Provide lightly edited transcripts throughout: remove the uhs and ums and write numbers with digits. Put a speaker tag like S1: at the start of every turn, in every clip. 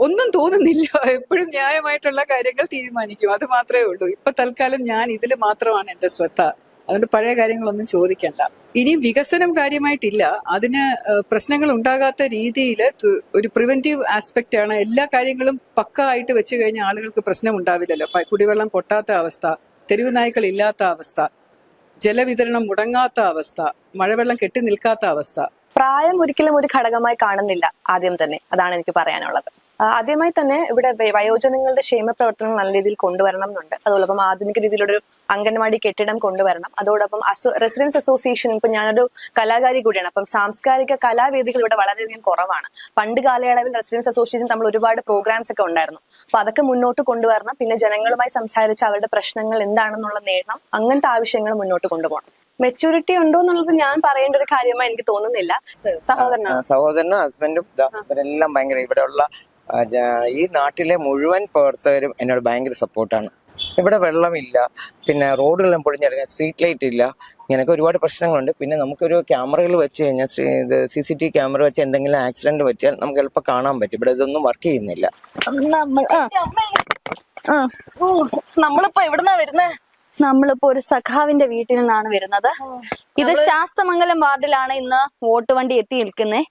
S1: ഒന്നും തോന്നുന്നില്ല. എപ്പോഴും ന്യായമായിട്ടുള്ള കാര്യങ്ങൾ തീരുമാനിക്കും, അത് മാത്രമേ ഉള്ളൂ. ഇപ്പൊ തൽക്കാലം ഞാൻ ഇതിൽ മാത്രമാണ് എന്റെ ശ്രദ്ധ. അതുകൊണ്ട് പഴയ കാര്യങ്ങളൊന്നും ചോദിക്കണ്ട. ഇനിയും വികസനം കാര്യമായിട്ടില്ല. അതിന് പ്രശ്നങ്ങൾ ഉണ്ടാകാത്ത രീതിയിൽ ഒരു പ്രിവെന്റീവ് ആസ്പെക്റ്റ് ആണ്. എല്ലാ കാര്യങ്ങളും പക്ക ആയിട്ട് വെച്ച് കഴിഞ്ഞാൽ ആളുകൾക്ക് പ്രശ്നം ഉണ്ടാവില്ലല്ലോ. കുടിവെള്ളം പൊട്ടാത്ത അവസ്ഥ, തെരുവ് നായ്ക്കൾ ഇല്ലാത്ത അവസ്ഥ, ജലവിതരണം മുടങ്ങാത്ത അവസ്ഥ, മഴവെള്ളം കെട്ടി നിൽക്കാത്ത അവസ്ഥ.
S2: പ്രായം ഒരിക്കലും ഒരു ഘടകമായി കാണുന്നില്ല. ആദ്യം തന്നെ അതാണ് എനിക്ക് പറയാനുള്ളത്. ആദ്യമായി തന്നെ ഇവിടെ വയോജനങ്ങളുടെ ക്ഷേമ പ്രവർത്തനങ്ങൾ നല്ല രീതിയിൽ കൊണ്ടുവരണം എന്നുണ്ട്. അതോടൊപ്പം ആധുനിക രീതിയിലൊരു അംഗൻവാടി കെട്ടിടം കൊണ്ടുവരണം. അതോടൊപ്പം റെസിഡൻസ് അസോസിയേഷൻ, ഇപ്പൊ ഞാനൊരു കലാകാരി കൂടിയാണ്, അപ്പം സാംസ്കാരിക കലാവേദികൾ ഇവിടെ വളരെയധികം കുറവാണ്. പണ്ട് കാലയളവിൽ റെസിഡൻസ് അസോസിയേഷൻ നമ്മൾ ഒരുപാട് പ്രോഗ്രാംസ് ഒക്കെ ഉണ്ടായിരുന്നു. അപ്പൊ അതൊക്കെ മുന്നോട്ട് കൊണ്ടുവരണം. പിന്നെ ജനങ്ങളുമായി സംസാരിച്ച് അവരുടെ പ്രശ്നങ്ങൾ എന്താണെന്നുള്ള നേടണം. അങ്ങനത്തെ ആവശ്യങ്ങൾ മുന്നോട്ട് കൊണ്ടുപോകണം. മെച്ചൂരിറ്റി ഉണ്ടോ എന്നുള്ളത് ഞാൻ പറയേണ്ട ഒരു കാര്യമായി എനിക്ക് തോന്നുന്നില്ല.
S3: സഹോദരനും ഹസ്ബൻഡും ഇവരെല്ലാം ഭയങ്കര ഇവിടെയുള്ള ഈ നാട്ടിലെ മുഴുവൻ പ്രവർത്തകരും എന്നോട് ഭയങ്കര സപ്പോർട്ടാണ്. ഇവിടെ വെള്ളമില്ല, പിന്നെ റോഡുകളെല്ലാം പൊളിഞ്ഞിറങ്ങാൻ, സ്ട്രീറ്റ് ലൈറ്റ് ഇല്ല, ഇങ്ങനെയൊക്കെ ഒരുപാട് പ്രശ്നങ്ങളുണ്ട്. പിന്നെ നമുക്കൊരു ക്യാമറകൾ വെച്ച് കഴിഞ്ഞാൽ CCTV ക്യാമറ വെച്ച് എന്തെങ്കിലും ആക്സിഡന്റ് പറ്റിയാൽ നമുക്ക് എളുപ്പം കാണാൻ പറ്റും. ഇവിടെ ഇതൊന്നും വർക്ക് ചെയ്യുന്നില്ല.
S2: നമ്മളിപ്പോ എവിടുന്നാ വരുന്നത്? നമ്മളിപ്പോ ഒരു സഖാവിന്റെ വീട്ടിൽ നിന്നാണ് വരുന്നത്. ഇത് ശാസ്തമംഗലം വാർഡിലാണ് ഇന്ന് വോട്ട് വണ്ടി എത്തി നിൽക്കുന്നത്.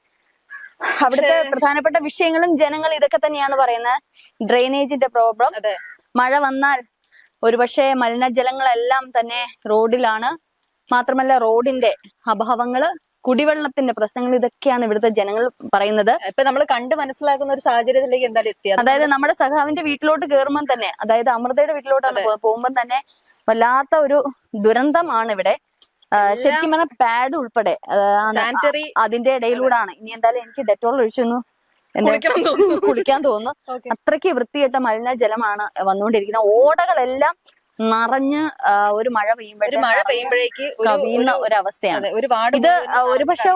S2: അവിടുത്തെ പ്രധാനപ്പെട്ട വിഷയങ്ങളും ജനങ്ങൾ ഇതൊക്കെ തന്നെയാണ് പറയുന്നത്. ഡ്രെയിനേജിന്റെ പ്രോബ്ലം, മഴ വന്നാൽ ഒരുപക്ഷെ മലിനജലങ്ങളെല്ലാം തന്നെ റോഡിലാണ്. മാത്രമല്ല റോഡിന്റെ അഭാവങ്ങള്, കുടിവെള്ളത്തിന്റെ പ്രശ്നങ്ങൾ, ഇതൊക്കെയാണ് ഇവിടുത്തെ ജനങ്ങൾ പറയുന്നത്.
S4: ഇപ്പൊ നമ്മൾ കണ്ട് മനസ്സിലാക്കുന്ന ഒരു സാഹചര്യത്തിലേക്ക് എന്തായാലും എത്തിയത്.
S2: അതായത് നമ്മുടെ സഖാവിന്റെ വീട്ടിലോട്ട് കയറുമ്പോൾ തന്നെ, അതായത് അമൃതയുടെ വീട്ടിലോട്ടാണ് പോകുമ്പോൾ തന്നെ വല്ലാത്ത ഒരു ദുരന്തമാണ് ഇവിടെ. ശരിക്കും പറഞ്ഞാൽ പാഡ് ഉൾപ്പെടെ
S4: സാനിറ്ററി
S2: അതിന്റെ ഇടയിലൂടാണ്. ഇനി എന്തായാലും എനിക്ക് ഡെറ്റോൾ ഒഴിച്ചൊന്നു കുളിക്കാൻ തോന്നുന്നു. അത്രയ്ക്ക് വൃത്തികെട്ട മലിനജലമാണ് വന്നുകൊണ്ടിരിക്കുന്നത്. ഓടകളെല്ലാം നിറഞ്ഞ് ഒരു മഴ
S4: പെയ്യുമ്പോഴേക്ക്
S2: കവിയുന്ന ഒരവസ്ഥയാണ് ഇത്. ഒരു പക്ഷെ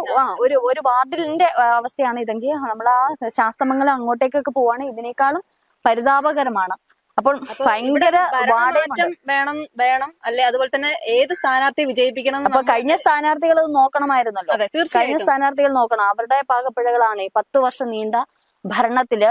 S2: ഒരു വാർഡിന്റെ അവസ്ഥയാണ് ഇതെങ്കിൽ നമ്മൾ ആ ശാസ്തമംഗലം അങ്ങോട്ടേക്കൊക്കെ പോവാണെങ്കിൽ ഇതിനേക്കാളും പരിതാപകരമാണ്. അപ്പോൾ ഭയങ്കര
S4: വേണം അല്ലെ? അതുപോലെ തന്നെ ഏത് സ്ഥാനാർത്ഥി വിജയിപ്പിക്കണം.
S2: അപ്പൊ കഴിഞ്ഞ സ്ഥാനാർത്ഥികൾ അത് നോക്കണമായിരുന്നല്ലോ. കഴിഞ്ഞ സ്ഥാനാർത്ഥികൾ നോക്കണം. അവരുടെ പാകപ്പിഴകളാണ്. 10 വർഷം നീണ്ട ഭരണത്തില്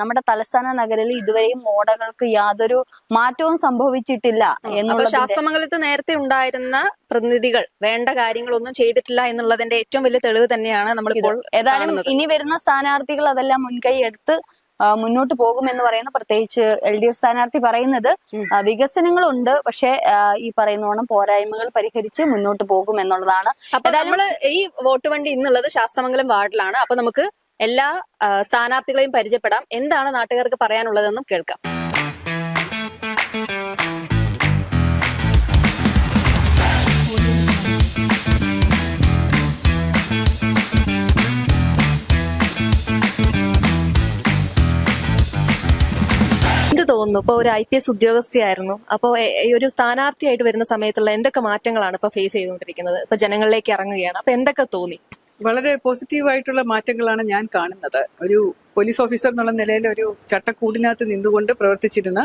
S2: നമ്മുടെ തലസ്ഥാന നഗരിൽ ഇതുവരെയും ഓടകൾക്ക് യാതൊരു മാറ്റവും സംഭവിച്ചിട്ടില്ല എന്നുള്ളത്.
S4: ശാസ്തമംഗലത്ത് നേരത്തെ ഉണ്ടായിരുന്ന പ്രതിനിധികൾ വേണ്ട കാര്യങ്ങളൊന്നും ചെയ്തിട്ടില്ല എന്നുള്ളതിന്റെ ഏറ്റവും വലിയ തെളിവ് തന്നെയാണ് നമ്മളിപ്പോൾ.
S2: ഏതായാലും ഇനി വരുന്ന സ്ഥാനാർത്ഥികൾ അതെല്ലാം മുൻകൈ എടുത്ത് മുന്നോട്ട് പോകുമെന്ന് പറയുന്ന, പ്രത്യേകിച്ച് LDF സ്ഥാനാർത്ഥി പറയുന്നത് വികസനങ്ങളുണ്ട്, പക്ഷെ ഈ പറയുന്നോണം പോരായ്മകൾ പരിഹരിച്ച് മുന്നോട്ട് പോകും എന്നുള്ളതാണ്.
S4: അപ്പൊ നമ്മള് ഈ വോട്ട് വണ്ടി ഇന്നുള്ളത് ശാസ്തമംഗലം വാർഡിലാണ്. അപ്പൊ നമുക്ക് എല്ലാ സ്ഥാനാർത്ഥികളെയും പരിചയപ്പെടാം. എന്താണ് നാട്ടുകാർക്ക് പറയാനുള്ളതെന്നും കേൾക്കാം. തോന്നുന്നു ഇപ്പൊ ഒരു IPS ഉദ്യോഗസ്ഥയായിരുന്നു. അപ്പോ ഈ ഒരു സ്ഥാനാർത്ഥിയായിട്ട് വരുന്ന സമയത്തുള്ള എന്തൊക്കെ മാറ്റങ്ങളാണ് ഇപ്പൊ ഫേസ് ചെയ്തുകൊണ്ടിരിക്കുന്നത്? ഇപ്പൊ ജനങ്ങളിലേക്ക് ഇറങ്ങുകയാണ്. അപ്പൊ എന്തൊക്കെ തോന്നി?
S1: വളരെ പോസിറ്റീവായിട്ടുള്ള മാറ്റങ്ങളാണ് ഞാൻ കാണുന്നത്. ഒരു പോലീസ് ഓഫീസർ എന്നുള്ള നിലയിൽ ഒരു ചട്ടക്കൂടിനകത്ത് നിന്നുകൊണ്ട് പ്രവർത്തിച്ചിരുന്ന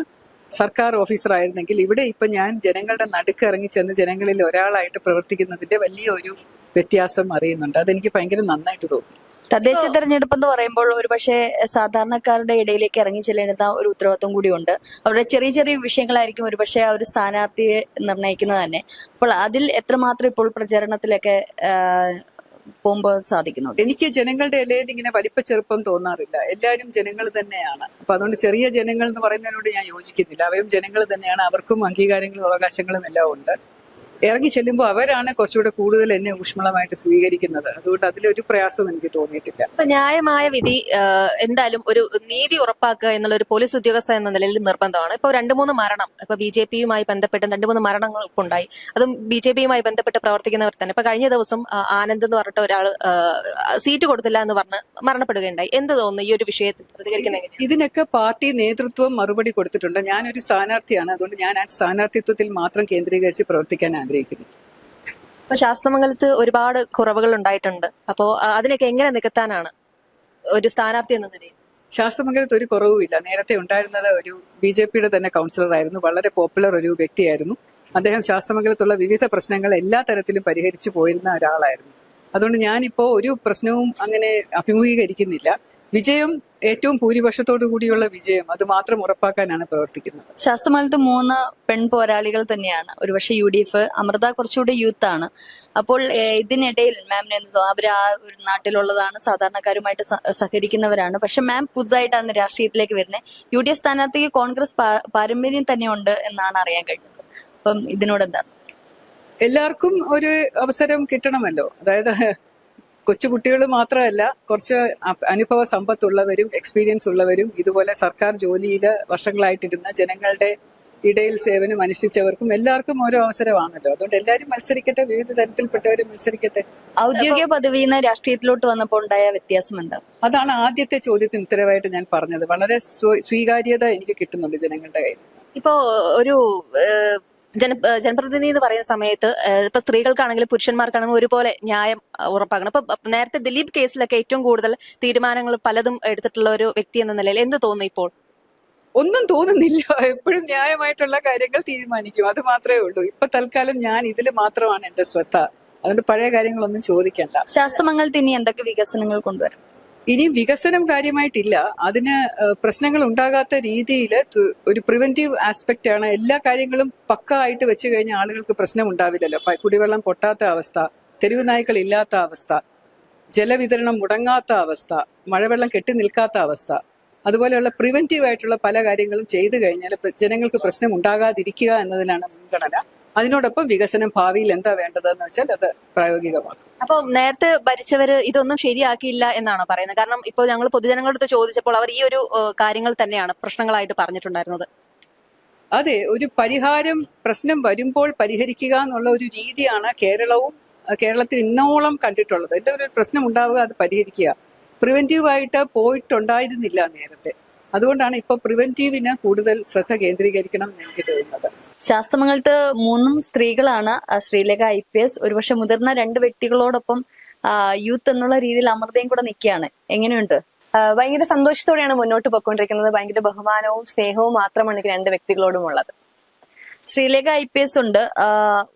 S1: സർക്കാർ ഓഫീസർ ആയിരുന്നെങ്കിൽ ഇവിടെ ഇപ്പൊ ഞാൻ ജനങ്ങളുടെ നടുക്ക് ഇറങ്ങി ചെന്ന് ജനങ്ങളിൽ ഒരാളായിട്ട് പ്രവർത്തിക്കുന്നതിന്റെ വലിയൊരു വ്യത്യാസം അറിയുന്നുണ്ട്. അതെനിക്ക് ഭയങ്കര നന്നായിട്ട് തോന്നുന്നു.
S2: തദ്ദേശ തെരഞ്ഞെടുപ്പ് എന്ന് പറയുമ്പോൾ ഒരുപക്ഷെ സാധാരണക്കാരുടെ ഇടയിലേക്ക് ഇറങ്ങി ചെല്ലേണ്ട ഒരു ഉത്തരവാദിത്വം കൂടിയുണ്ട്. അവരുടെ ചെറിയ ചെറിയ വിഷയങ്ങളായിരിക്കും ഒരുപക്ഷെ ആ ഒരു സ്ഥാനാർത്ഥിയെ നിർണ്ണയിക്കുന്നത് തന്നെ. അപ്പോൾ അതിൽ എത്രമാത്രം ഇപ്പോൾ പ്രചരണത്തിലൊക്കെ പോകുമ്പോൾ സാധിക്കുന്നുണ്ട്.
S1: എനിക്ക് ജനങ്ങളുടെ ഇടയിൽ ഇങ്ങനെ വലിപ്പ ചെറുപ്പം തോന്നാറില്ല. എല്ലാവരും ജനങ്ങൾ തന്നെയാണ്. അപ്പൊ അതുകൊണ്ട് ചെറിയ ജനങ്ങൾ എന്ന് പറയുന്നതിനോട് ഞാൻ യോജിക്കുന്നില്ല. അവരും ജനങ്ങൾ തന്നെയാണ്. അവർക്കും അംഗീകാരങ്ങളും അവകാശങ്ങളും എല്ലാം ഉണ്ട്. ഇറങ്ങി ചെല്ലുമ്പോൾ അവരാണ് കുറച്ചുകൂടെ കൂടുതൽ എന്നെ ഊഷ്മളമായിട്ട് സ്വീകരിക്കുന്നത്. അതുകൊണ്ട് അതിലൊരു പ്രയാസം എനിക്ക് തോന്നിയിട്ടില്ല.
S4: ഇപ്പൊ ന്യായമായ വിധി എന്തായാലും ഒരു നീതി ഉറപ്പാക്കുക എന്നുള്ള ഒരു പോലീസ് ഉദ്യോഗസ്ഥ എന്ന നിലയിൽ നിർബന്ധമാണ്. ഇപ്പൊ 2-3 മരണം ഇപ്പൊ BJPയുമായി ബന്ധപ്പെട്ട് 2-3 മരണങ്ങൾ ഇപ്പൊ ഉണ്ടായി. അതും BJPയുമായി ബന്ധപ്പെട്ട് പ്രവർത്തിക്കുന്നവർ തന്നെ. ഇപ്പൊ കഴിഞ്ഞ ദിവസം ആനന്ദ് എന്ന് പറഞ്ഞിട്ട് ഒരാൾ സീറ്റ് കൊടുത്തില്ല എന്ന് പറഞ്ഞ് മരണപ്പെടുകയുണ്ടായി. എന്ത് തോന്നുന്നു ഈ ഒരു വിഷയത്തിൽ പ്രതികരിക്കുന്നത്?
S1: ഇതിനൊക്കെ പാർട്ടി നേതൃത്വം മറുപടി കൊടുത്തിട്ടുണ്ട്. ഞാനൊരു സ്ഥാനാർത്ഥിയാണ്. അതുകൊണ്ട് ഞാൻ ആ സ്ഥാനാർത്ഥിത്വത്തിൽ മാത്രം കേന്ദ്രീകരിച്ച് പ്രവർത്തിക്കാൻ ആഗ്രഹിക്കുന്നു.
S4: ഇപ്പൊ ശാസ്തമംഗലത്ത് ഒരുപാട് കുറവുകൾ ഉണ്ടായിട്ടുണ്ട്. അപ്പോ അതിനൊക്കെ എങ്ങനെ നികത്താനാണ് ഒരു സ്ഥാനാർത്ഥി എന്ന നിലയിൽ?
S1: ശാസ്തമംഗലത്ത് ഒരു കുറവുമില്ല. നേരത്തെ ഉണ്ടായിരുന്നത് ഒരു BJPയുടെ തന്നെ കൗൺസിലറായിരുന്നു. വളരെ പോപ്പുലർ ഒരു വ്യക്തിയായിരുന്നു അദ്ദേഹം. ശാസ്തമംഗലത്തുള്ള വിവിധ പ്രശ്നങ്ങൾ എല്ലാ തരത്തിലും പരിഹരിച്ചു പോയിരുന്ന ഒരാളായിരുന്നു. അതുകൊണ്ട് ഞാനിപ്പോ ഒരു പ്രശ്നവും അങ്ങനെ അഭിമുഖീകരിക്കുന്നില്ല. വിജയം ഏറ്റവും ഭൂരിപക്ഷത്തോടു കൂടിയുള്ള വിജയം അത് മാത്രം ഉറപ്പാക്കാനാണ് പ്രവർത്തിക്കുന്നത്.
S5: ശാസ്ത്രമംഗലത്ത് 3 പെൺ പോരാളികൾ തന്നെയാണ്. ഒരുപക്ഷെ UDF, അമൃത കുറച്ചുകൂടി യൂത്ത് ആണ്. അപ്പോൾ ഇതിനിടയിൽ മാമിന് എന്ത് തോന്നുന്നു? അവർ ആ ഒരു നാട്ടിലുള്ളതാണ്, സാധാരണക്കാരുമായിട്ട് സഹകരിക്കുന്നവരാണ്. പക്ഷെ മാം പുതുതായിട്ടാണ് രാഷ്ട്രീയത്തിലേക്ക് വരുന്നത്. UDF സ്ഥാനാർത്ഥിക്ക് കോൺഗ്രസ് പാരമ്പര്യം തന്നെയുണ്ട് എന്നാണ് അറിയാൻ കഴിഞ്ഞത്. അപ്പം ഇതിനോട് എന്താണ്?
S1: എല്ലാവർക്കും ഒരു അവസരം കിട്ടണമല്ലോ. അതായത് കൊച്ചുകുട്ടികൾ മാത്രമല്ല, കുറച്ച് അനുഭവ സമ്പത്തുള്ളവരും എക്സ്പീരിയൻസ് ഉള്ളവരും ഇതുപോലെ സർക്കാർ ജോലിയിൽ വർഷങ്ങളായിട്ടിരുന്ന ജനങ്ങളുടെ ഇടയിൽ സേവനം അനുഷ്ഠിച്ചവർക്കും എല്ലാവർക്കും ഓരോ അവസരമാണല്ലോ. അതുകൊണ്ട് എല്ലാവരും മത്സരിക്കട്ടെ, വിവിധ തരത്തിൽപ്പെട്ടവരും മത്സരിക്കട്ടെ.
S5: ഔദ്യോഗിക പദവിയിൽ നിന്ന് രാഷ്ട്രീയത്തിലോട്ട് വന്നപ്പോൾ ഉണ്ടായ വ്യത്യാസം എന്താണ്?
S1: അതാണ് ആദ്യത്തെ ചോദ്യത്തിന് ഉത്തരവായിട്ട് ഞാൻ പറഞ്ഞത്. വളരെ സ്വീകാര്യത എനിക്ക് കിട്ടുന്നുണ്ട് ജനങ്ങളുടെ കയ്യിൽ.
S4: ഇപ്പോ ഒരു ജനപ്രതിനിധി എന്ന് പറയുന്ന സമയത്ത് ഇപ്പൊ സ്ത്രീകൾക്കാണെങ്കിലും പുരുഷന്മാർക്കാണെങ്കിലും ഒരുപോലെ ന്യായം ഉറപ്പാക്കണം. ഇപ്പൊ നേരത്തെ ദിലീപ് കേസിലൊക്കെ ഏറ്റവും കൂടുതൽ തീരുമാനങ്ങൾ പലതും എടുത്തിട്ടുള്ള ഒരു വ്യക്തി എന്ന നിലയിൽ എന്ത് തോന്നുന്നു ഇപ്പോൾ?
S1: ഒന്നും തോന്നുന്നില്ല. എപ്പോഴും ന്യായമായിട്ടുള്ള കാര്യങ്ങൾ തീരുമാനിക്കും, അത് മാത്രമേ ഉള്ളൂ. ഇപ്പൊ തൽക്കാലം ഞാൻ ഇതിൽ മാത്രമാണ് എന്റെ ശ്രദ്ധ. അതുകൊണ്ട് പഴയ കാര്യങ്ങളൊന്നും ചോദിക്കണ്ട.
S5: ശാസ്ത്രമംഗലത്ത് ഇനി എന്തൊക്കെ വികസനങ്ങൾ കൊണ്ടുവരും?
S1: ഇനി വികസനം കാര്യമായിട്ടില്ല. അതിന് പ്രശ്നങ്ങൾ ഉണ്ടാകാത്ത രീതിയിൽ ഒരു പ്രിവെന്റീവ് ആസ്പെക്റ്റ് ആണ്. എല്ലാ കാര്യങ്ങളും പക്ക ആയിട്ട് വെച്ച് കഴിഞ്ഞാൽ ആളുകൾക്ക് പ്രശ്നം ഉണ്ടാവില്ലല്ലോ. കുടിവെള്ളം പൊട്ടാത്ത അവസ്ഥ, തെരുവ് നായ്ക്കൾ ഇല്ലാത്ത അവസ്ഥ, ജലവിതരണം മുടങ്ങാത്ത അവസ്ഥ, മഴവെള്ളം കെട്ടി നിൽക്കാത്ത അവസ്ഥ, അതുപോലെയുള്ള പ്രിവെന്റീവ് ആയിട്ടുള്ള പല കാര്യങ്ങളും ചെയ്തു കഴിഞ്ഞാൽ ജനങ്ങൾക്ക് പ്രശ്നം ഉണ്ടാകാതിരിക്കുക എന്നതിനാണ് മുൻഗണന. അതിനോടൊപ്പം വികസനം ഭാവിയിൽ എന്താ വേണ്ടതെന്ന് വെച്ചാൽ അത് പ്രായോഗികമാക്കും.
S4: അപ്പൊ നേരത്തെ ഭരിച്ചവര് ഇതൊന്നും ശരിയാക്കിയില്ല എന്നാണോ പറയുന്നത്? കാരണം ഇപ്പോൾ ഞങ്ങൾ പൊതുജനങ്ങളുടെ അടുത്ത് ചോദിച്ചപ്പോൾ അവർ ഈ ഒരു കാര്യങ്ങൾ തന്നെയാണ് പ്രശ്നങ്ങളായിട്ട് പറഞ്ഞിട്ടുണ്ടായിരുന്നത്.
S1: അതെ, ഒരു പരിഹാരം പ്രശ്നം വരുമ്പോൾ പരിഹരിക്കുക എന്നുള്ള ഒരു രീതിയാണ് കേരളത്തിൽ ഇന്നോളം കണ്ടിട്ടുള്ളത്. എന്തെങ്കിലും ഒരു പ്രശ്നം ഉണ്ടാവുക, അത് പരിഹരിക്കുക. പ്രിവെന്റീവായിട്ട് പോയിട്ടുണ്ടായിരുന്നില്ല നേരത്തെ. അതുകൊണ്ടാണ് ഇപ്പൊ പ്രിവെന്റീവിന് കൂടുതൽ ശ്രദ്ധ കേന്ദ്രീകരിക്കണം എന്ന് എനിക്ക് തോന്നുന്നത്.
S5: ശാസ്ത്രമംഗലത്ത് 3 സ്ത്രീകളാണ്. ശ്രീലേഖ IPS, ഒരുപക്ഷെ മുതിർന്ന 2 വ്യക്തികളോടൊപ്പം യൂത്ത് എന്നുള്ള രീതിയിൽ അമൃതയും കൂടെ നിൽക്കുകയാണ്. എങ്ങനെയുണ്ട്?
S2: ഭയങ്കര സന്തോഷത്തോടെയാണ് മുന്നോട്ട് പോയിക്കൊണ്ടിരിക്കുന്നത്. ഭയങ്കര ബഹുമാനവും സ്നേഹവും മാത്രമാണ് എനിക്ക് 2 വ്യക്തികളോടും ഉള്ളത്.
S5: ശ്രീലേഖ IPS ഉണ്ട്.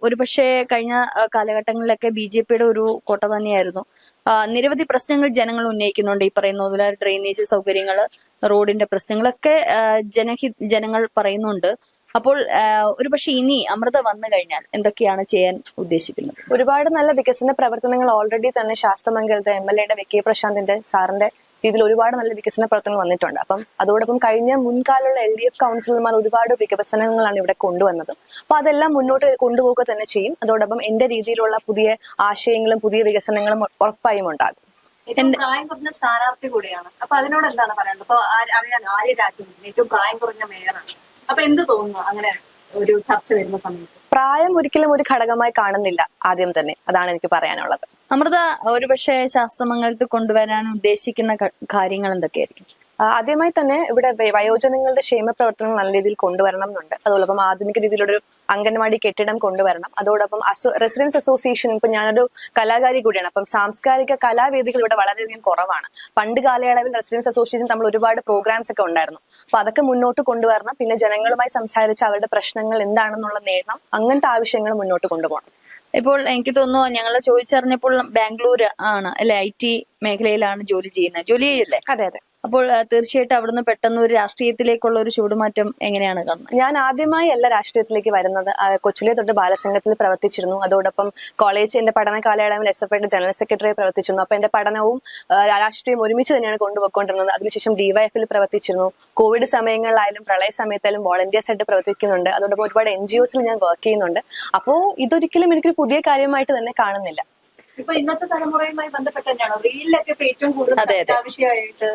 S5: ഒരുപക്ഷെ കഴിഞ്ഞ കാലഘട്ടങ്ങളിലൊക്കെ BJPയുടെ ഒരു കോട്ട തന്നെയായിരുന്നു. നിരവധി പ്രശ്നങ്ങൾ ജനങ്ങൾ ഉന്നയിക്കുന്നുണ്ട്. ഈ പറയുന്ന പോലെ ഡ്രെയിനേജ് സൗകര്യങ്ങൾ, റോഡിന്റെ പ്രശ്നങ്ങളൊക്കെ ജനങ്ങൾ പറയുന്നുണ്ട്. അപ്പോൾ ഒരുപക്ഷെ ഇനി അമൃത വന്നു കഴിഞ്ഞാൽ എന്തൊക്കെയാണ് ചെയ്യാൻ ഉദ്ദേശിക്കുന്നത്?
S2: ഒരുപാട് നല്ല വികസന പ്രവർത്തനങ്ങൾ ഓൾറെഡി തന്നെ ശാസ്ത്രമംഗലത്തെ MLA VK പ്രശാന്തിന്റെ സാറിന്റെ രീതിയിൽ ഒരുപാട് നല്ല വികസന പ്രവർത്തനങ്ങൾ വന്നിട്ടുണ്ട്. അപ്പം അതോടൊപ്പം കഴിഞ്ഞ മുൻകാലുള്ള LDF കൗൺസിലർമാർ ഒരുപാട് വികസനങ്ങളാണ് ഇവിടെ കൊണ്ടുവന്നത്. അപ്പൊ അതെല്ലാം മുന്നോട്ട് കൊണ്ടുപോകുക തന്നെ ചെയ്യും. അതോടൊപ്പം എന്റെ രീതിയിലുള്ള പുതിയ ആശയങ്ങളും പുതിയ വികസനങ്ങളും ഉറപ്പായും ഉണ്ടാകും.
S4: പ്രായം കുറഞ്ഞ സ്ഥാനാർത്ഥി കൂടിയാണ്. അപ്പൊ അതിനോട് എന്താണ് പറയുന്നത്? ഇപ്പൊ അറിയാലോ, ആര്യ രാജേന്ദ്രൻ ഏറ്റവും പ്രായം കുറഞ്ഞ മേയറാണ്. അപ്പൊ എന്ത് തോന്നുന്നു അങ്ങനെ ഒരു ചർച്ച വരുന്ന സമയത്ത്?
S2: പ്രായം ഒരിക്കലും ഒരു ഘടകമായി കാണുന്നില്ല ആദ്യം തന്നെ. അതാണ് എനിക്ക് പറയാനുള്ളത്.
S5: അമൃത, ഒരുപക്ഷെ ശാസ്ത്രമംഗലത്ത് കൊണ്ടുവരാൻ ഉദ്ദേശിക്കുന്ന കാര്യങ്ങൾ എന്തൊക്കെയായിരിക്കും?
S2: ആദ്യമായി തന്നെ ഇവിടെ വയോജനങ്ങളുടെ ക്ഷേമ പ്രവർത്തനങ്ങൾ നല്ല രീതിയിൽ കൊണ്ടുവരണം എന്നുണ്ട്. അതോടൊപ്പം ആധുനിക രീതിയിലൊരു അംഗൻവാടി കെട്ടിടം കൊണ്ടുവരണം. അതോടൊപ്പം റെസിഡൻസ് അസോസിയേഷൻ, ഇപ്പൊ ഞാനൊരു കലാകാരി കൂടിയാണ്. അപ്പം സാംസ്കാരിക കലാവേദികൾ ഇവിടെ വളരെയധികം കുറവാണ്. പണ്ട് കാലയളവിൽ റെസിഡൻസ് അസോസിയേഷൻ തമ്മിൽ ഒരുപാട് പ്രോഗ്രാംസ് ഒക്കെ ഉണ്ടായിരുന്നു. അപ്പൊ അതൊക്കെ മുന്നോട്ട് കൊണ്ടുവരണം. പിന്നെ ജനങ്ങളുമായി സംസാരിച്ച് അവരുടെ പ്രശ്നങ്ങൾ എന്താണെന്നുള്ള നേടണം. അങ്ങനത്തെ ആവശ്യങ്ങൾ മുന്നോട്ട് കൊണ്ടുപോകണം.
S5: ഇപ്പോൾ എനിക്ക് തോന്നുന്നു ഞങ്ങൾ ചോദിച്ചറിഞ്ഞപ്പോൾ ബാംഗ്ലൂർ ആണ് അല്ലെ, IT മേഖലയിലാണ് ജോലി ചെയ്യുന്നത്. ജോലി ചെയ്യല്ലേ?
S2: അതെ അതെ.
S5: അപ്പോൾ തീർച്ചയായിട്ടും അവിടുന്ന് പെട്ടെന്ന് ഒരു രാഷ്ട്രീയത്തിലേക്കുള്ള ഒരു ചൂടുമാറ്റം എങ്ങനെയാണ് കാണുന്നത്?
S2: ഞാൻ ആദ്യമായി അല്ല രാഷ്ട്രീയത്തിലേക്ക് വരുന്നത്. കൊച്ചിലെ തൊട്ട് ബാലസംഘത്തിൽ പ്രവർത്തിച്ചിരുന്നു. അതോടൊപ്പം എന്റെ പഠന കാലയളവിൽ SFIയുടെ ജനറൽ സെക്രട്ടറി പ്രവർത്തിച്ചിരുന്നു. അപ്പൊ എന്റെ പഠനവും രാഷ്ട്രീയം ഒരുമിച്ച് തന്നെയാണ് കൊണ്ടുപോയിക്കൊണ്ടിരുന്നത്. അതിനുശേഷം DYFൽ പ്രവർത്തിച്ചിരുന്നു. കോവിഡ് സമയങ്ങളിലായാലും പ്രളയ സമയത്തായാലും വോളണ്ടിയേഴ്സ് ആയിട്ട് പ്രവർത്തിക്കുന്നുണ്ട്. അതോടൊപ്പം ഒരുപാട് NGOസിൽ ഞാൻ വർക്ക് ചെയ്യുന്നുണ്ട്. അപ്പോ ഇതൊരിക്കലും എനിക്കൊരു പുതിയ കാര്യമായിട്ട് തന്നെ കാണുന്നില്ല.
S4: ഇപ്പൊ ഇന്നത്തെ തലമുറയുമായി ബന്ധപ്പെട്ട് തന്നെയാണോ റീലിലൊക്കെ വിഷയമായിട്ട്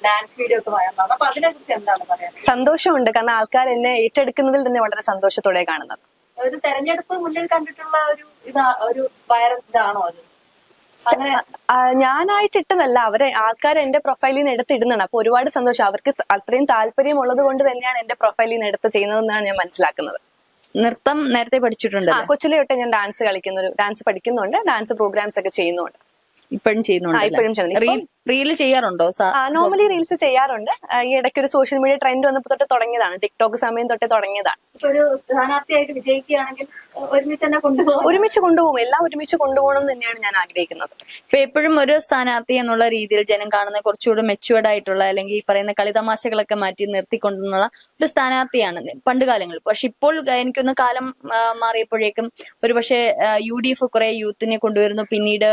S4: ഡാൻസ് വീഡിയോ ഒക്കെ വരുന്നതാണ്? അപ്പൊ അതിനെ കുറിച്ച് എന്താണ് പറയുന്നത്?
S2: സന്തോഷമുണ്ട്. കാരണം ആൾക്കാർ എന്നെ ഏറ്റെടുക്കുന്നതിൽ തന്നെ വളരെ സന്തോഷത്തോടെ കാണുന്നത്.
S4: ഒരു തെരഞ്ഞെടുപ്പ് മുന്നിൽ കണ്ടിട്ടുള്ള ഒരു വൈറൽ ഇതാണോ അത്? അങ്ങനെ
S2: ഞാനായിട്ട് ഇട്ടതല്ല, ആൾക്കാർ എന്റെ പ്രൊഫൈലിൽ നിന്ന് എടുത്തിടുന്നതാണ്. അപ്പൊ ഒരുപാട് സന്തോഷം. അവർക്ക് അത്രയും താല്പര്യം ഉള്ളത് കൊണ്ട് തന്നെയാണ് എന്റെ പ്രൊഫൈലിൽ നിന്ന് എടുത്ത് ചെയ്യുന്നതെന്നാണ് ഞാൻ മനസ്സിലാക്കുന്നത്.
S5: നൃത്തം നേരത്തെ പഠിച്ചിട്ടുണ്ട്?
S2: കൊച്ചിലെ തൊട്ട് ഞാൻ ഡാൻസ് പഠിക്കുന്നുണ്ട്. ഡാൻസ് പ്രോഗ്രാംസ് ഒക്കെ ചെയ്യുന്നുണ്ട്.
S5: ഇപ്പോഴും ചെയ്യുന്നുണ്ട്
S2: ഇപ്പോഴും ചെയ്യുന്നുണ്ട്.
S5: റീല് ചെയ്യാറുണ്ടോ
S2: നോർമലി റീൽസ് ചെയ്യാറുണ്ട്. ഈ ഇടയ്ക്ക് ഒരു സോഷ്യൽ മീഡിയ ട്രെൻഡ് വന്നപ്പോൾ തൊട്ട് തുടങ്ങിയതാണ്, ടിക്ടോക്ക് സമയം തൊട്ടേ തുടങ്ങിയതാണ്.
S4: ഒരു സ്ഥാനാർത്ഥിയായിട്ട് വിജയിക്കുകയാണെങ്കിൽ ഒരുമിച്ച് തന്നെ കൊണ്ടുപോകും.
S2: ഒരുമിച്ച് കൊണ്ടുപോകും, എല്ലാം ഒരുമിച്ച് കൊണ്ടുപോകണം എന്ന് തന്നെയാണ് ഞാൻ ആഗ്രഹിക്കുന്നത്.
S5: ഇപ്പൊ എപ്പോഴും ഒരു സ്ഥാനാർത്ഥി എന്നുള്ള രീതിയിൽ ജനം കാണുന്ന കുറച്ചുകൂടി മെച്യൂർഡ് ആയിട്ടുള്ള, അല്ലെങ്കിൽ ഈ പറയുന്ന കളിതമാശകളൊക്കെ മാറ്റി നിർത്തിക്കൊണ്ടുള്ള ഒരു സ്ഥാനാർത്ഥിയാണ് പണ്ട് കാലങ്ങളിൽ. പക്ഷെ ഇപ്പോൾ എനിക്കൊന്ന് കാലം മാറിയപ്പോഴേക്കും ഒരുപക്ഷെ UDF കുറെ യൂത്തിനെ കൊണ്ടുവരുന്നു, പിന്നീട്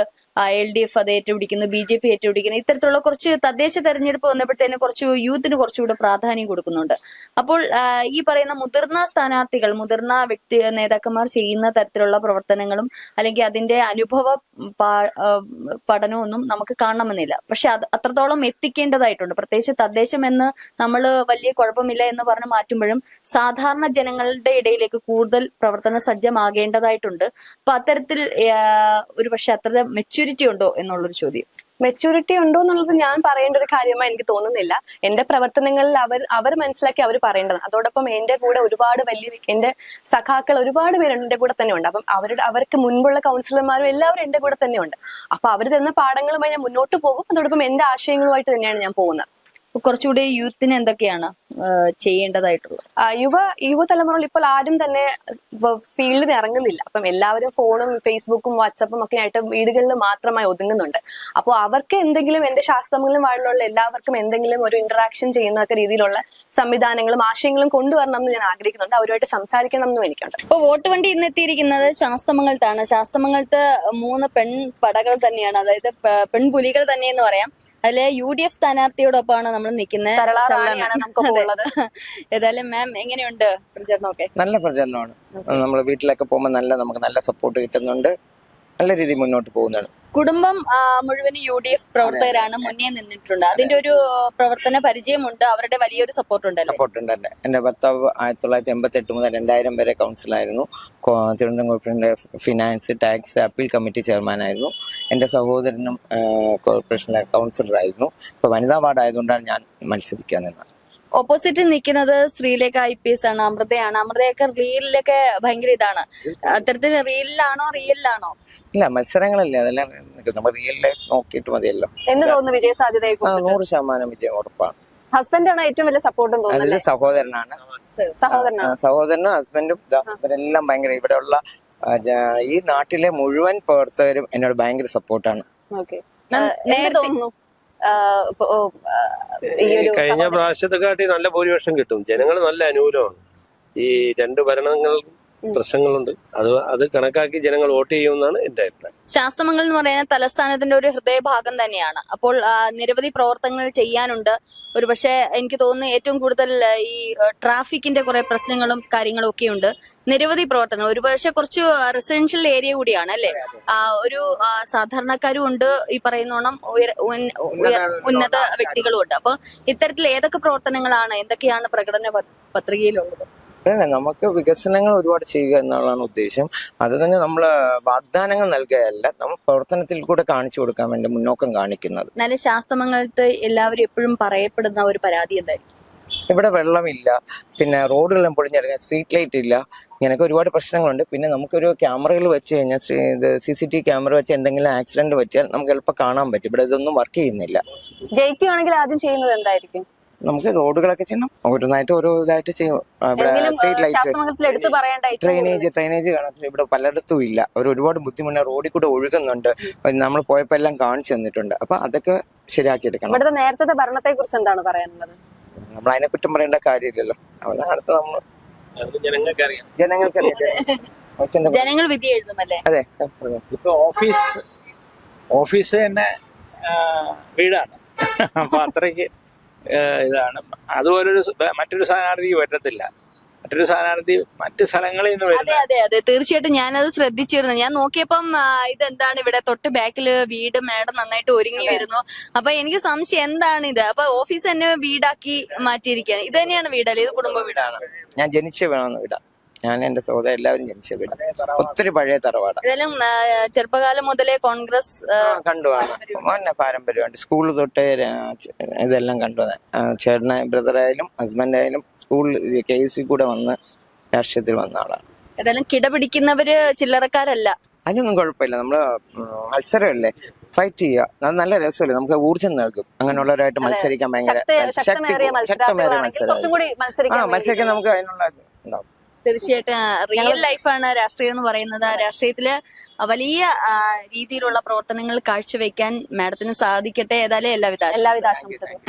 S5: LDF അത് ഏറ്റുപിടിക്കുന്നു, BJP ഏറ്റുപിടിക്കുന്നു. ഇത്തരത്തിലുള്ള കുറച്ച് തദ്ദേശ തെരഞ്ഞെടുപ്പ് വന്നപ്പോഴത്തേന് കുറച്ച് യൂത്തിന് കുറച്ചുകൂടെ പ്രാധാന്യം കൊടുക്കുന്നുണ്ട്. അപ്പോൾ ഈ പറയുന്ന മുതിർന്ന സ്ഥാനാർത്ഥികൾ, മുതിർന്ന നേതാക്കന്മാർ ചെയ്യുന്ന തരത്തിലുള്ള പ്രവർത്തനങ്ങളും അല്ലെങ്കിൽ അതിന്റെ അനുഭവ പഠനമൊന്നും നമുക്ക് കാണണമെന്നില്ല. പക്ഷെ അത് അത്രത്തോളം എത്തിക്കേണ്ടതായിട്ടുണ്ട്. പ്രത്യേകിച്ച് തദ്ദേശം എന്ന് നമ്മൾ വലിയ കുഴപ്പമില്ല എന്ന് പറഞ്ഞ് മാറ്റുമ്പോഴും സാധാരണ ജനങ്ങളുടെ ഇടയിലേക്ക് കൂടുതൽ പ്രവർത്തന സജ്ജമാകേണ്ടതായിട്ടുണ്ട്. അപ്പൊ അത്തരത്തിൽ ഒരു പക്ഷെ അത്ര മെച്യൂരിറ്റി ഉണ്ടോ എന്നുള്ളൊരു ചോദ്യം.
S2: മെച്യൂരിറ്റി ഉണ്ടോ എന്നുള്ളത് ഞാൻ പറയേണ്ട ഒരു കാര്യമായി എനിക്ക് തോന്നുന്നില്ല. എന്റെ പ്രവർത്തനങ്ങളിൽ അവർ മനസ്സിലാക്കി അവർ പറയേണ്ടത്. അതോടൊപ്പം എന്റെ കൂടെ ഒരുപാട് എന്റെ സഖാക്കൾ ഒരുപാട് പേര് എന്റെ കൂടെ തന്നെ ഉണ്ട്. അപ്പം അവർക്ക് മുൻപുള്ള കൗൺസിലർമാരും എല്ലാവരും എന്റെ കൂടെ തന്നെ ഉണ്ട്. അപ്പൊ അവർ തന്ന പാഠങ്ങളുമായി ഞാൻ മുന്നോട്ട് പോകും. അതോടൊപ്പം എന്റെ ആശയങ്ങളുമായിട്ട് തന്നെയാണ് ഞാൻ പോകുന്നത്.
S5: കുറച്ചുകൂടി യൂത്തിന് എന്തൊക്കെയാണ് ചെയ്യേണ്ടതായിട്ടുള്ളത്?
S2: യുവതലമുറകൾ ഇപ്പോൾ ആരും തന്നെ ഫീൽഡിൽ ഇറങ്ങുന്നില്ല. അപ്പം എല്ലാവരും ഫോണും ഫേസ്ബുക്കും വാട്സപ്പും ഒക്കെ ആയിട്ട് വീടുകളിൽ മാത്രമായി ഒതുങ്ങുന്നുണ്ട്. അപ്പോൾ അവർക്ക് എന്തെങ്കിലും എന്റെ ശാസ്ത്രങ്ങളിലും വാഴിലുള്ള എല്ലാവർക്കും എന്തെങ്കിലും ഒരു ഇന്ററാക്ഷൻ ചെയ്യുന്ന രീതിയിലുള്ള സംവിധാനങ്ങളും ആശയങ്ങളും കൊണ്ടുവരണം എന്ന് ഞാൻ ആഗ്രഹിക്കുന്നുണ്ട്. അവരുമായിട്ട് സംസാരിക്കണം എന്നും എനിക്കുണ്ട്.
S5: ഇപ്പൊ വോട്ട് വണ്ടി ഇന്ന് എത്തിയിരിക്കുന്നത് ശാസ്തമംഗലത്താണ്. ശാസ്തമംഗലത്ത് 3 പെൺപടകൾ തന്നെയാണ്, അതായത് പെൺപുലികൾ തന്നെ എന്ന് പറയാം. അതിലെ UDF സ്ഥാനാർത്ഥിയോടൊപ്പമാണ് നമ്മൾ നിൽക്കുന്നത്. ഏതായാലും മാം, എങ്ങനെയുണ്ട് പ്രചരണമൊക്കെ?
S3: നല്ല പ്രചരണമാണ്. നമ്മൾ വീട്ടിലൊക്കെ പോകുമ്പോൾ നമുക്ക് നല്ല സപ്പോർട്ട് കിട്ടുന്നുണ്ട്. നല്ല രീതിയിൽ മുന്നോട്ട് പോകുന്നതാണ്.
S5: കുടുംബം മുഴുവനും UDF പ്രവർത്തകരാണ്, മുന്നേ നിന്നിട്ടുണ്ട്. അതിന്റെ ഒരു പ്രവർത്തന പരിചയമുണ്ട്, അവരുടെ വലിയൊരു സപ്പോർട്ട് ഉണ്ടല്ലോ.
S3: സപ്പോർട്ട് ഉണ്ട്. എന്റെ ഭർത്താവ് 1988 മുതൽ 2000 വരെ കൗൺസിലായിരുന്നു. തിരുവനന്തപുരം കോർപ്പറേഷന്റെ ഫിനാൻസ്, ടാക്സ്, അപ്പീൽ കമ്മിറ്റി ചെയർമാനായിരുന്നു. എന്റെ സഹോദരനും കോർപ്പറേഷനിലെ കൗൺസിലറായിരുന്നു. ഇപ്പൊ വനിതാ വാർഡ് ആയതുകൊണ്ടാണ് ഞാൻ മത്സരിക്കാൻ നിന്നത്.
S5: ഓപ്പോസിറ്റ് നിൽക്കുന്നത് ശ്രീലേഖ IPS ആണ്, അമൃതയാണ്. അമൃതയൊക്കെ റീലിലൊക്കെ ഭയങ്കര ഇതാണ്. അത്തരത്തിൽ റീലിലാണോ റിയലിലാണോ?
S3: ഇല്ല, മത്സരങ്ങളല്ലേ, അതെല്ലാം നമ്മൾ റിയൽ ലൈഫ് നോക്കിയിട്ട് മതിയല്ലോ.
S4: എന്ന് തോന്നുന്നു വിജയ സാധ്യതയെ
S3: 100% വിജയം ഉറപ്പാണ്.
S4: ഹസ്ബൻഡാണ് ഏറ്റവും വലിയ സപ്പോർട്ടും തോന്നുന്നത്.
S3: അതിൽ സഹോദരനാണ്, സഹോദരനും ഹസ്ബൻഡും ഇവരെല്ലാം ഭയങ്കര ഇവിടെയുള്ള ഈ നാട്ടിലെ മുഴുവൻ പ്രവർത്തകരും എന്നോട് ഭയങ്കര സപ്പോർട്ടാണ്.
S4: തോന്നുന്നു
S6: കഴിഞ്ഞ പ്രാവശ്യത്തെക്കാട്ടി നല്ല ഭൂരിപക്ഷം കിട്ടും. ജനങ്ങൾ നല്ല അനുകൂലമാണ്. ഈ 2 ഭരണങ്ങൾ പ്രശ്നങ്ങളുണ്ട്, അത് കണക്കാക്കി ജനങ്ങൾ വോട്ട് ചെയ്യുമെന്നാണ് എന്റെ അഭിപ്രായം.
S5: ശാസ്തമംഗലം എന്ന് പറയുന്ന തലസ്ഥാനത്തിന്റെ ഒരു ഹൃദയഭാഗം തന്നെയാണ്. അപ്പോൾ നിരവധി പ്രവർത്തനങ്ങൾ ചെയ്യാനുണ്ട്. ഒരുപക്ഷെ എനിക്ക് തോന്നുന്നു ഏറ്റവും കൂടുതൽ ഈ ട്രാഫിക്കിന്റെ കുറെ പ്രശ്നങ്ങളും കാര്യങ്ങളും ഒക്കെ ഉണ്ട്. നിരവധി പ്രവർത്തനങ്ങൾ, ഒരുപക്ഷെ കുറച്ച് റെസിഡൻഷ്യൽ ഏരിയ കൂടിയാണ് അല്ലെ. ഒരു സാധാരണക്കാരും ഉണ്ട്, ഈ പറയുന്നോണം ഉന്നത വ്യക്തികളും ഉണ്ട്. അപ്പൊ ഇത്തരത്തിൽ ഏതൊക്കെ പ്രവർത്തനങ്ങളാണ്, എന്തൊക്കെയാണ് പ്രകടന പത്രികയിലുള്ളത്?
S3: നമുക്ക് വികസനങ്ങൾ ഒരുപാട് ചെയ്യുക എന്നുള്ളതാണ് ഉദ്ദേശം. അത് തന്നെ നമ്മൾ വാഗ്ദാനങ്ങൾ നൽകുകയല്ല, നമ്മൾ പ്രവർത്തനത്തിൽ കൂടെ കാണിച്ചു കൊടുക്കാൻ വേണ്ടി മുന്നോക്കം കാണിക്കുന്നത്.
S5: നല്ല ശാസ്തമംഗലത്ത് എല്ലാവരും എപ്പോഴും പറയപ്പെടുന്ന ഒരു പരാതി എന്തായിരിക്കും?
S3: ഇവിടെ വെള്ളമില്ല, പിന്നെ റോഡുകളെല്ലാം പൊളിഞ്ഞിറങ്ങാൻ, സ്ട്രീറ്റ് ലൈറ്റ് ഇല്ല, ഇങ്ങനെയൊക്കെ ഒരുപാട് പ്രശ്നങ്ങളുണ്ട്. പിന്നെ നമുക്കൊരു ക്യാമറകൾ വെച്ച് കഴിഞ്ഞാൽ CCTV ക്യാമറ വെച്ച് എന്തെങ്കിലും ആക്സിഡന്റ് പറ്റിയാൽ നമുക്ക് എളുപ്പം കാണാൻ പറ്റും. ഇവിടെ ഇതൊന്നും വർക്ക് ചെയ്യുന്നില്ല.
S4: ജയിക്കുകയാണെങ്കിൽ ആദ്യം ചെയ്യുന്നത് എന്തായിരിക്കും?
S3: നമുക്ക് റോഡുകളൊക്കെ ചെയ്യണം, ഓരോന്നായിട്ട് ഓരോ ഇതായിട്ട് ചെയ്യും. സ്ട്രീറ്റ് ലൈറ്റ്, ഡ്രെയിനേജ് കാണാൻ ഇവിടെ പലയിടത്തും ഇല്ല. ഒരുപാട് ബുദ്ധിമുട്ട് റോഡിൽ കൂടെ ഒഴുകുന്നുണ്ട്. നമ്മൾ പോയപ്പോ എല്ലാം കാണിച്ചു തന്നിട്ടുണ്ട്. അപ്പൊ അതൊക്കെ ശരിയാക്കി എടുക്കണം.
S4: ഇവിടുത്തെ നേരത്തെ ഭരണത്തെ കുറിച്ച് എന്താണ് പറയാനുള്ളത്?
S3: നമ്മൾ അതിനെ കുറ്റം പറയേണ്ട കാര്യമില്ലല്ലോ. അടുത്ത നമ്മൾ
S6: ജനങ്ങൾക്കറിയാം.
S5: ജനങ്ങൾ വിധി എഴുതുമല്ലേ?
S3: അതെ.
S7: ഇപ്പൊ ഓഫീസ് തന്നെ വീടാണ്. അപ്പൊ അത്രയ്ക്ക് ഇതാണ്. അതുപോലൊരു മറ്റൊരു സ്ഥാനാർത്ഥിക്ക് പറ്റത്തില്ല. മറ്റൊരു സ്ഥാനാർത്ഥി മറ്റ് സ്ഥലങ്ങളിൽ നിന്ന് വരുന്നത്.
S5: അതെ തീർച്ചയായിട്ടും ഞാനത് ശ്രദ്ധിച്ചിരുന്നു. ഞാൻ നോക്കിയപ്പം ഇതെന്താണ് ഇവിടെ തൊട്ട് ബാക്കില് വീട് മേടം നന്നായിട്ട് ഒരുങ്ങി വരുന്നു. അപ്പൊ എനിക്ക് സംശയം എന്താണ് ഇത്? അപ്പൊ ഓഫീസ് തന്നെ വീടാക്കി മാറ്റിയിരിക്കുകയാണ്. ഇത് തന്നെയാണ് വീടല്ലേ? ഇത് കുടുംബ വീടാണ്.
S3: ഞാൻ ജനിച്ച വീടാണ് വീടാ. ഞാൻ എന്റെ സഹോദരൻ എല്ലാവരും ജനിച്ച വീട്. ഒത്തിരി പഴയ തറവാട്.
S5: ഏതായാലും ചെറുപ്പകാലം മുതലേ കോൺഗ്രസ്
S3: കണ്ടുവാണ്. പാരമ്പര്യമുണ്ട്. സ്കൂൾ തൊട്ടേ ഇതെല്ലാം കണ്ടുവന്ന ചേട്ടനെ, ബ്രദറായാലും ഹസ്ബൻഡായാലും സ്കൂളിൽ KC കൂടെ വന്ന് രാഷ്ട്രീയത്തിൽ വന്ന ആളാണ്.
S5: ഏതായാലും കിടപിടിക്കുന്നവര് ചില്ലറക്കാരല്ല.
S3: അതിനൊന്നും കുഴപ്പമില്ല. നമ്മള് മത്സരമല്ലേ, ഫൈറ്റ് ചെയ്യുക. അത് നല്ല രസമല്ലേ, നമുക്ക് ഊർജ്ജം നൽകും. അങ്ങനെയുള്ളവരായിട്ട് മത്സരിക്കാൻ ഭയങ്കര
S4: ശക്തമേറിയ മത്സരാർത്ഥികളാണെങ്കിൽ കുറച്ചും കൂടി
S3: മത്സരിക്കാൻ നമുക്ക് അതിനുള്ള ഇത് ഉണ്ടാവും.
S5: തീർച്ചയായിട്ടും റിയൽ ലൈഫാണ് രാഷ്ട്രീയം എന്ന് പറയുന്നത്. ആ രാഷ്ട്രീയത്തില് വലിയ രീതിയിലുള്ള പ്രവർത്തനങ്ങൾ കാഴ്ചവെക്കാൻ മാഡത്തിന് സാധിക്കട്ടെ. ഏതായാലും എല്ലാവിധ
S4: എല്ലാവിധ ആശംസകളും.